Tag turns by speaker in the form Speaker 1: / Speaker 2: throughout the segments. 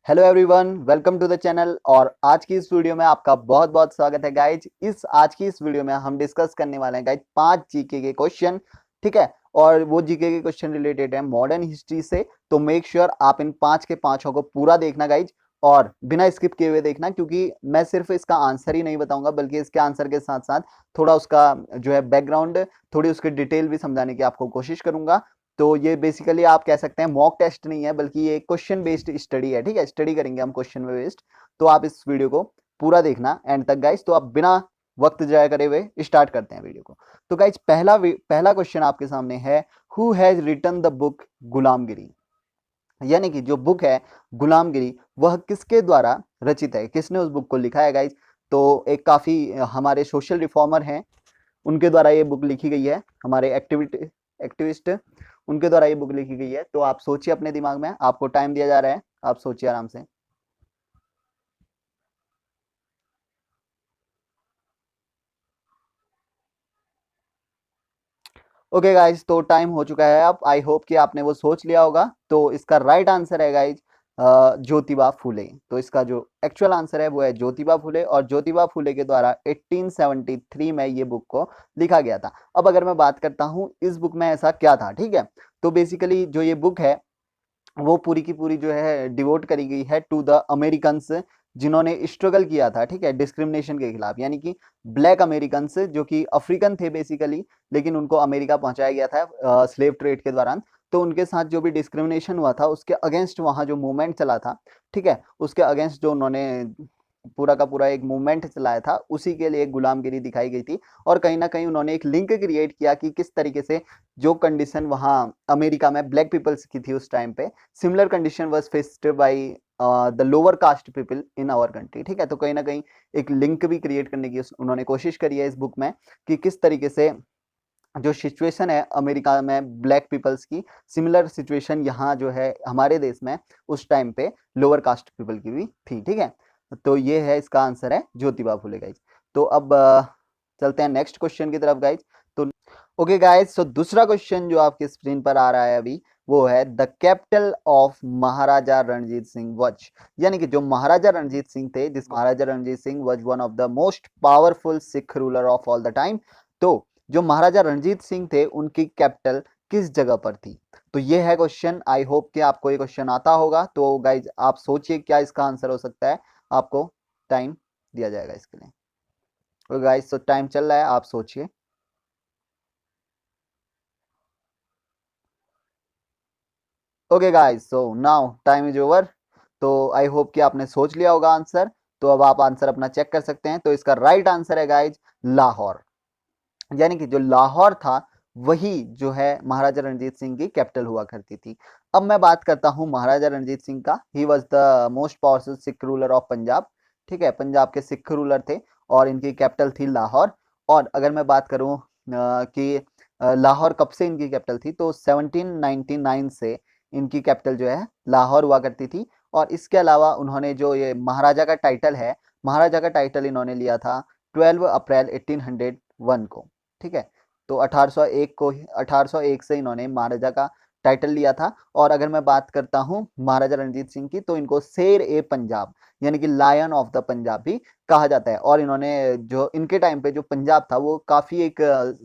Speaker 1: Hello everyone, welcome to the channel. और आज की इस वीडियो में आपका बहुत बहुत स्वागत है गाइज। आज की इस वीडियो में हम डिस्कस करने वाले हैं गाइज 5 जीके के क्वेश्चन। ठीक है, और वो जीके के क्वेश्चन रिलेटेड है मॉडर्न हिस्ट्री से। तो मेक श्योर आप इन 5 के 5 को पूरा देखना गाइज, और बिना स्किप किए हुए देखना, क्योंकि मैं सिर्फ इसका आंसर ही नहीं बताऊंगा बल्कि इसके आंसर के साथ साथ थोड़ा उसका जो है बैकग्राउंड, थोड़ी उसकी डिटेल भी समझाने की आपको कोशिश करूंगा। तो ये बेसिकली आप कह सकते हैं मॉक टेस्ट नहीं है, बल्कि ये क्वेश्चन बेस्ड स्टडी है। ठीक है, स्टडी करेंगे हम क्वेश्चन बेस्ड। तो आप इस वीडियो को पूरा देखना एंड तक गाइज। तो आप बिना वक्त जाया करे हुए स्टार्ट करते हैं वीडियो को। तो गाइज पहला क्वेश्चन आपके सामने है, who has written the book Gulamgiri. यानी कि जो बुक है गुलामगिरी, वह किसके द्वारा रचित है, किसने उस बुक को लिखा है गाइज। तो एक काफी हमारे सोशल रिफॉर्मर हैं, उनके द्वारा ये बुक लिखी गई है। हमारे एक्टिविस्ट, उनके द्वारा ये बुक लिखी गई है। तो आप सोचिए अपने दिमाग में, आपको टाइम दिया जा रहा है, आप सोचिए आराम से। ओके गाइज, तो टाइम हो चुका है। अब आई होप कि आपने वो सोच लिया होगा। तो इसका राइट आंसर है गाइज ज्योतिबा फुले। तो इसका जो एक्चुअल आंसर है वो है ज्योतिबा फुले, और ज्योतिबा फुले के द्वारा 1873 में ये बुक को लिखा गया था। अब अगर मैं बात करता हूँ इस बुक में ऐसा क्या था, ठीक है, तो बेसिकली जो ये बुक है वो पूरी की पूरी जो है डिवोट करी गई है टू द अमेरिकन्स, जिन्होंने स्ट्रगल किया था, ठीक है, डिस्क्रिमिनेशन के खिलाफ। यानी कि ब्लैक अमेरिकन्स जो कि अफ्रीकन थे बेसिकली, लेकिन उनको अमेरिका पहुंचाया गया था स्लेव ट्रेड के दौरान। तो उनके साथ जो भी डिस्क्रिमिनेशन हुआ था उसके अगेंस्ट वहां जो मूवमेंट चला था, ठीक है, उसके अगेंस्ट जो उन्होंने पूरा का पूरा एक मूवमेंट चलाया था, उसी के लिए गुलामगिरी दिखाई गई थी। और कहीं ना कहीं उन्होंने एक लिंक क्रिएट किया कि किस तरीके से जो कंडीशन वहाँ अमेरिका में ब्लैक पीपल्स की थी उस टाइम पे, similar condition was faced by the lower caste people in our country. ठीक है, तो कहीं ना कहीं एक लिंक भी क्रिएट करने की उन्होंने कोशिश करी है इस बुक में, कि किस तरीके से जो सिचुएशन है अमेरिका में ब्लैक पीपल्स की, सिमिलर सिचुएशन यहाँ जो है हमारे देश में उस टाइम पे लोअर कास्ट पीपल की भी थी। ठीक है, तो ये है इसका आंसर है ज्योतिबा फुले गाइज। तो अब चलते हैं नेक्स्ट क्वेश्चन की तरफ गाइज। तो ओके गाइज, सो दूसरा क्वेश्चन जो आपके स्क्रीन पर आ रहा है अभी, वो है the capital of Maharaja Ranjit Singh was. यानी कि जो महाराजा रणजीत सिंह थे, जिस Maharaja Ranjit Singh was one of the most powerful Sikh ruler of all the time. तो जो महाराजा रणजीत सिंह थे उनकी कैपिटल किस जगह पर थी। तो ये है क्वेश्चन। आई होप कि आपको ये क्वेश्चन आता होगा। तो गाइज आप सोचिए क्या इसका आंसर हो सकता है। आपको टाइम दिया जाएगा इसके लिए। तो गाइज, तो टाइम चल रहा है, आप सोचिए। Okay guys, so now time is over. तो आई होप कि आपने सोच लिया होगा आंसर। तो अब आप आंसर अपना चेक कर सकते हैं। तो इसका राइट आंसर है गाइज लाहौर। यानी कि जो लाहौर था वही जो है महाराजा रणजीत सिंह की कैपिटल हुआ करती थी। अब मैं बात करता हूं महाराजा रणजीत सिंह का। He was the most powerful Sikh ruler of Punjab. ठीक है, पंजाब के सिख रूलर थे और इनकी कैपिटल थी लाहौर। और अगर मैं बात करूं कि लाहौर कब से इनकी कैपिटल थी, तो 1799 से इनकी कैपिटल जो है लाहौर हुआ करती थी। और इसके अलावा उन्होंने जो ये महाराजा का टाइटल है, महाराजा का टाइटल इन्होंने लिया था 12 अप्रैल 1801 को। ठीक है, तो 1801 को, 1801 से इन्होंने महाराजा का टाइटल लिया था। और अगर मैं बात करता हूं महाराजा रणजीत सिंह की, तो इनको शेर ए पंजाब यानी कि लायन ऑफ द पंजाब भी कहा जाता है। और इन्होंने जो इनके टाइम पे जो पंजाब था वो काफी एक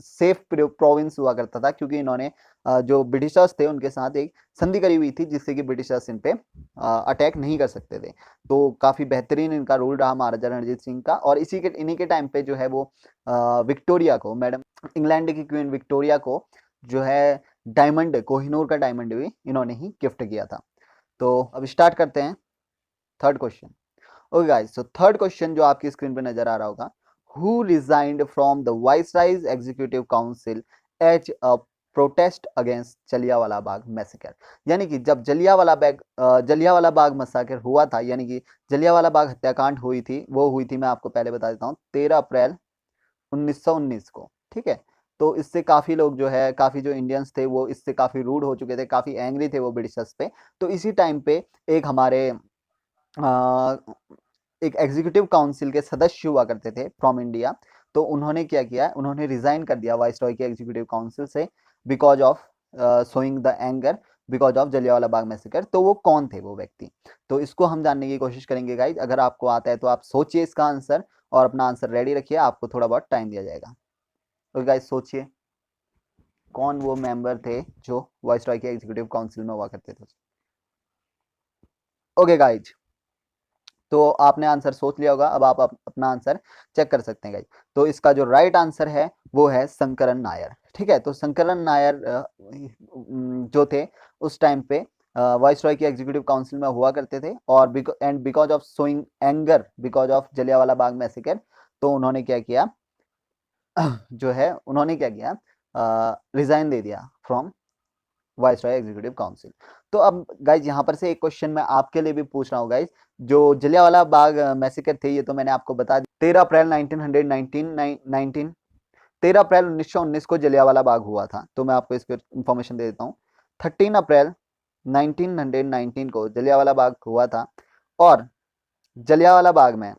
Speaker 1: सेफ प्रोविंस हुआ करता था, क्योंकि इन्होंने जो ब्रिटिशर्स थे उनके साथ एक संधि करी हुई थी, जिससे कि ब्रिटिशर्स इन पे अटैक नहीं कर सकते थे। तो काफी बेहतरीन इनका रूल रहा महाराजा रणजीत सिंह का। और इसी के इन्हीं के टाइम पे जो है वो विक्टोरिया को, मैडम इंग्लैंड की क्वीन विक्टोरिया को जो है डायमंड, कोहिनूर का डायमंड भी इन्होंने ही गिफ्ट किया था। तो अब स्टार्ट करते हैं थर्ड क्वेश्चन। ओके गाइस, तो थर्ड क्वेश्चन जो आपकी स्क्रीन पे नजर आ रहा होगा, who resigned from the viceroy's executive council as a protest against Jallianwala Bagh massacre. यानी कि जब जलियांवाला बाग मैसेकर हुआ था, यानी कि जलियांवाला बाग हत्याकांड हुई थी, वो हुई थी, मैं आपको पहले बता देता हूँ, 13 अप्रैल 1919 को। ठीक है, तो इससे काफी लोग जो है, काफी जो इंडियंस थे वो इससे काफी रूड हो चुके थे, काफी एंग्री थे वो ब्रिटिशर्स पे। तो इसी टाइम पे एक हमारे एक एग्जीक्यूटिव काउंसिल के सदस्य हुआ करते थे फ्रॉम इंडिया। तो उन्होंने क्या किया, उन्होंने रिजाइन कर दिया वाइसरॉय के एग्जीक्यूटिव काउंसिल से, because of showing the anger because of Jallianwala Bagh massacre, तो वो कौन थे वो व्यक्ति। तो इसको हम जानने की कोशिश करेंगे गाइज। अगर आपको आता है तो आप सोचिए इसका आंसर और अपना आंसर रेडी रखिए, आपको थोड़ा बहुत टाइम दिया जाएगा। तो गाइज सोचिए कौन वो मेंबर थे जो वाइसरॉय के एग्जीक्यूटिव काउंसिल में हुआ करते थे। ओके गाइज, तो आपने आंसर सोच लिया होगा, अब आप अपना आंसर चेक कर सकते हैं गाइज। तो इसका जो राइट आंसर है वो है शंकरन नायर। ठीक है, तो शंकरन नायर जो थे उस टाइम पे वाइसरॉय की एग्जीक्यूटिव काउंसिल में हुआ करते थे, और because of showing anger because of Jallianwala Bagh massacre, तो उन्होंने क्या किया जो है उन्होंने क्या किया, रिजाइन दे दिया फ्रॉम वाइसरॉय एग्जीक्यूटिव काउंसिल। तो अब गाइज यहाँ पर से एक क्वेश्चन मैं आपके लिए भी पूछ रहा हूँ गाइज। जो जलियांवाला बाग मैसेकर थे ये तो मैंने आपको बता दिया, 13 अप्रैल 1919 13 अप्रैल 1919 को जलियांवाला बाग हुआ था। तो मैं आपको इस पर इंफॉर्मेशन दे देता हूँ। 13 अप्रैल 1919 को जलियांवाला बाग हुआ था, और जलियांवाला बाग में,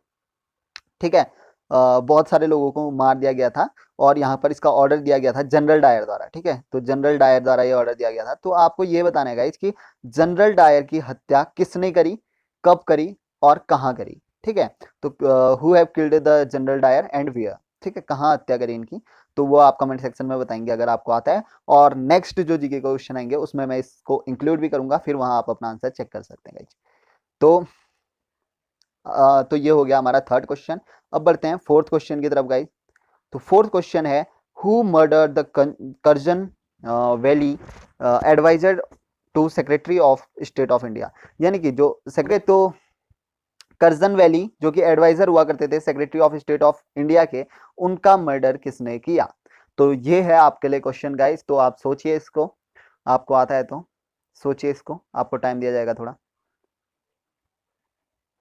Speaker 1: ठीक है, बहुत सारे लोगों को मार दिया गया था, और यहाँ पर इसका ऑर्डर दिया गया था जनरल डायर द्वारा। ठीक है, तो जनरल डायर द्वारा ये ऑर्डर दिया गया था। तो आपको ये बताना है गाइस कि जनरल डायर की हत्या किसने करी, कब करी और कहाँ करी। ठीक है, तो who have killed the general Dyer and where, ठीक है, कहाँ हत्या करी इनकी, तो वो आप कमेंट सेक्शन में बताएंगे अगर आपको आता है। और नेक्स्ट जो जीके क्वेश्चन आएंगे उसमें मैं इसको इंक्लूड भी करूंगा, फिर वहां आप अपना आंसर चेक कर सकते हैं गाइस। तो ये हो गया हमारा थर्ड क्वेश्चन। अब बढ़ते हैं फोर्थ क्वेश्चन की तरफ गाइस। तो फोर्थ क्वेश्चन है, who murder the Curzon Wyllie adviser to secretary of state of India. यानी कि जो सेक्रेटरी, तो करजन वैली जो कि एडवाइजर हुआ करते थे secretary of state of India के, उनका मर्डर किसने किया। तो ये है आपके लिए क्वेश्चन गाइस। तो आप सोचिए इसको, आपको आता है तो सोचिए इसको, आपको टाइम दिया जाएगा थोड़ा।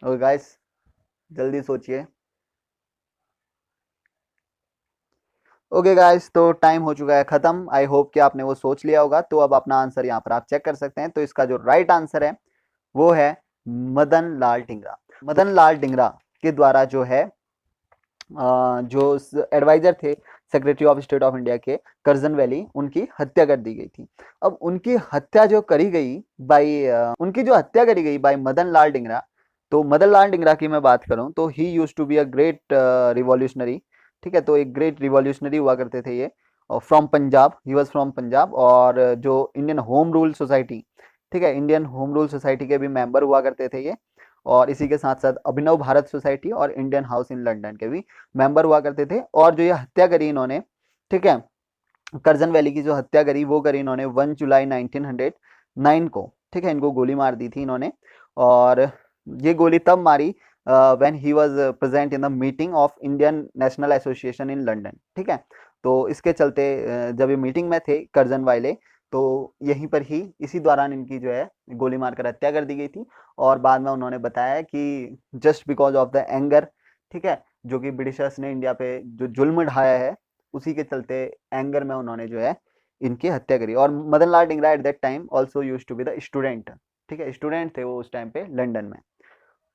Speaker 1: और गाइस जल्दी सोचिए। ओके गाइस, तो टाइम हो चुका है खत्म। आई होप कि आपने वो सोच लिया होगा। तो अब अपना आंसर यहाँ पर आप चेक कर सकते हैं। तो इसका जो राइट आंसर है वो है मदन लाल टिंगरा। मदन लाल टिंगरा के द्वारा जो है जो एडवाइजर थे secretary of state of India के, करजन वैली, उनकी हत्या कर दी गई थी। अब उनकी हत्या जो करी गई बाई उनकी जो हत्या करी गई बाई मदन लाल टिंगरा, तो मदन लाल टिंगरा की मैं बात करूं तो he used to be a great revolutionary. ठीक है, तो एक ग्रेट रिवॉल्यूशनरी हुआ करते थे ये, from Punjab, he was from Punjab. और जो इंडियन होम रूल सोसाइटी, ठीक है, इंडियन होम रूल सोसाइटी के भी मेंबर हुआ करते थे ये। और इसी के साथ साथ अभिनव भारत सोसाइटी और इंडियन हाउस इन लंदन के भी मेंबर हुआ करते थे। और जो ये हत्या करी इन्होंने, ठीक है, करजन वैली की जो हत्या करी वो करी इन्होंने 1 जुलाई 1909 को। ठीक है, इनको गोली मार दी थी इन्होंने, और ये गोली तब मारी when he was present in the meeting of Indian national association in London. ठीक है, तो इसके चलते जब ये मीटिंग में थे करजन वाले, तो यहीं पर ही इसी दौरान इनकी जो है गोली मारकर हत्या कर दी गई थी। और बाद में उन्होंने बताया कि just because of the anger, ठीक है, जो कि ब्रिटिशर्स ने इंडिया पे जो जुल्म ढाया है, उसी के चलते एंगर में उन्होंने जो है इनकी हत्या करी। और Madan Lal Dhingra at that time also used to be the student. ठीक है, स्टूडेंट थे वो उस टाइम पे लंदन में।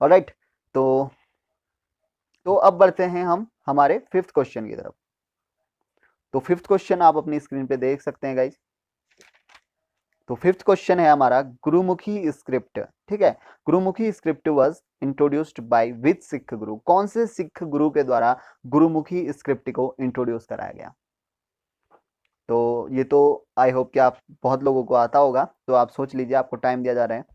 Speaker 1: ऑलराइट, तो अब बढ़ते हैं हम हमारे फिफ्थ क्वेश्चन की तरफ। तो फिफ्थ क्वेश्चन आप अपनी स्क्रीन पे देख सकते हैं गाइज। तो फिफ्थ क्वेश्चन है हमारा गुरुमुखी स्क्रिप्ट। ठीक है, Gurmukhi script was introduced by which Sikh गुरु। कौन से सिख गुरु के द्वारा गुरुमुखी स्क्रिप्ट को इंट्रोड्यूस कराया गया। तो ये तो आई होप कि आप बहुत लोगों को आता होगा। तो आप सोच लीजिए, आपको टाइम दिया जा रहा है।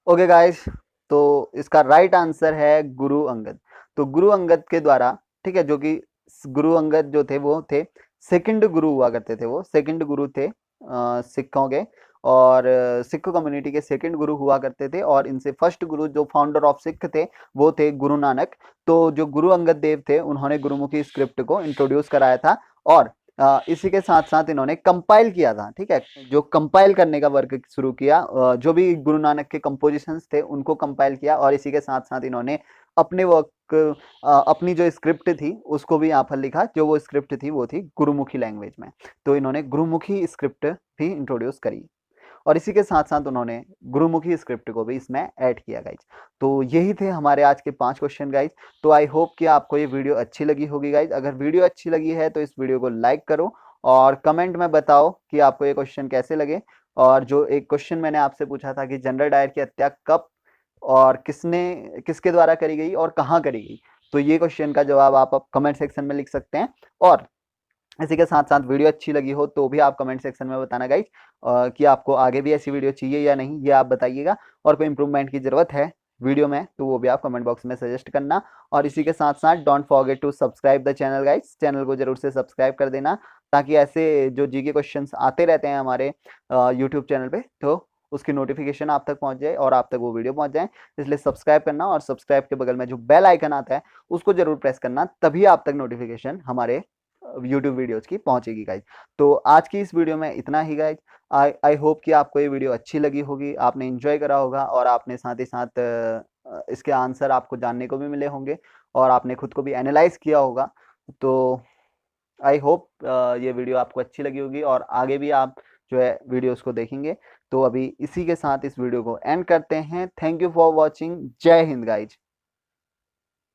Speaker 1: ओके गाइस, तो इसका राइट आंसर है गुरु अंगद। तो गुरु अंगद के द्वारा, ठीक है, जो कि गुरु अंगद जो थे वो थे सेकंड गुरु हुआ करते थे, वो सेकंड गुरु थे सिखों के। और सिख कम्युनिटी के सेकंड गुरु हुआ करते थे। और इनसे फर्स्ट गुरु जो फाउंडर ऑफ सिख थे वो थे गुरु नानक। तो जो गुरु अंगद देव थे उन्होंने गुरुमुखी स्क्रिप्ट को इंट्रोड्यूस कराया था। और इसी के साथ साथ इन्होंने कंपाइल किया था। ठीक है, जो कंपाइल करने का वर्क शुरू किया, जो भी गुरु नानक के कंपोजिशंस थे उनको कंपाइल किया। और इसी के साथ साथ इन्होंने अपने वर्क, अपनी जो स्क्रिप्ट थी उसको भी यहाँ पर लिखा। जो वो स्क्रिप्ट थी वो थी गुरुमुखी लैंग्वेज में। तो इन्होंने गुरुमुखी स्क्रिप्ट भी इंट्रोड्यूस करी। और इसी के साथ साथ उन्होंने गुरुमुखी स्क्रिप्ट को भी इसमें ऐड किया गाइज। तो यही थे हमारे आज के 5 क्वेश्चन गाइज। तो आई होप कि आपको ये वीडियो अच्छी लगी होगी गाइज। अगर वीडियो अच्छी लगी है तो इस वीडियो को लाइक करो और कमेंट में बताओ कि आपको ये क्वेश्चन कैसे लगे। और जो एक क्वेश्चन मैंने आपसे पूछा था कि जनरल डायर की हत्या कब और किसके द्वारा करी गई और कहाँ करी गई, तो ये क्वेश्चन का जवाब आप कमेंट सेक्शन में लिख सकते हैं। और इसी के साथ साथ वीडियो अच्छी लगी हो तो भी आप कमेंट सेक्शन में बताना गाइज कि आपको आगे भी ऐसी वीडियो चाहिए या नहीं, ये आप बताइएगा। और कोई इंप्रूवमेंट की जरूरत है वीडियो में तो वो भी आप कमेंट बॉक्स में सजेस्ट करना। और इसी के साथ साथ don't forget to subscribe the channel guys, channel को जरूर से सब्सक्राइब कर देना ताकि ऐसे जो जीके क्वेश्चंस आते रहते हैं हमारे यूट्यूब चैनल पे तो उसकी नोटिफिकेशन आप तक पहुंच जाए और आप तक वो वीडियो पहुंच जाए। इसलिए सब्सक्राइब करना और सब्सक्राइब के बगल में जो बेल आइकन आता है उसको जरूर प्रेस करना, तभी आप तक नोटिफिकेशन हमारे यूट्यूब वीडियोज की पहुंचेगी गाइज। तो आज की इस वीडियो में इतना ही गाइज। आई होप कि आपको ये वीडियो अच्छी लगी होगी, आपने एंजॉय करा होगा और आपने साथ ही साथ इसके आंसर आपको जानने को भी मिले होंगे और आपने खुद को भी एनालाइज किया होगा। तो आई होप ये वीडियो आपको अच्छी लगी होगी और आगे भी आप जो है वीडियोस को देखेंगे। तो अभी इसी के साथ इस वीडियो को एंड करते हैं। Thank you for watching. जय हिंद गाइज।